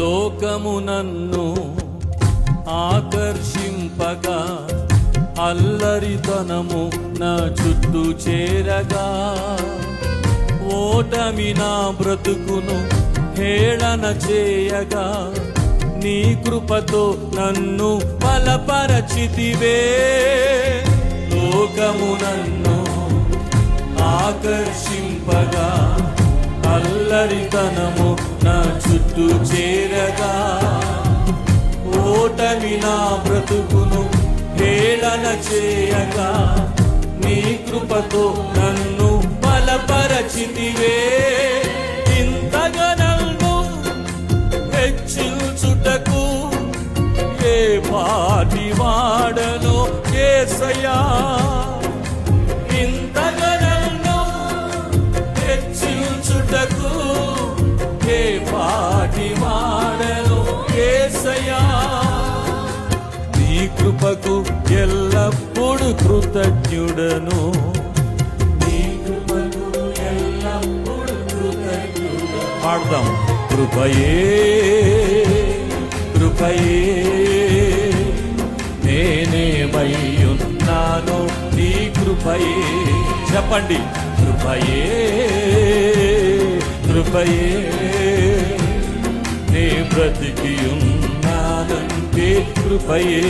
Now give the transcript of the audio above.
లోకము నన్ను ఆకర్షింపగా, అల్లరితనము నా చుట్టూ చేరగా, ఓటమి నా బ్రతుకును హేళన చేయగా, నీ కృపతో నన్ను బలపరచితివే. లోకము నన్ను ఆకర్షింపగా, అల్లరితనము నా చుట్టూ చేరగా, ఓటమి నా బ్రతుకును హేళన చేయగా, నీ కృపతో నన్ను బలపరచితివే. ఇంతగా నన్ను హెచ్చించుటకు ఏ పాటి వాడను యేసయ్యా. ఇంతగా నన్ను హెచ్చించుటకు ఏ పాటి వాడను యేసయ్యా. నీ కృపకు ఎల్లప్పుడు కృతజ్ఞుడను, నీ కృపకు ఎల్లప్పుడు కృతజ్ఞుడను. పాడదాం. కృపయే కృపయే నేనేమయ్యున్నాను నీ కృపయే. చెప్పండి. కృపయే కృపయే నే బ్రతికి ఉన్నానంటే కృపయే.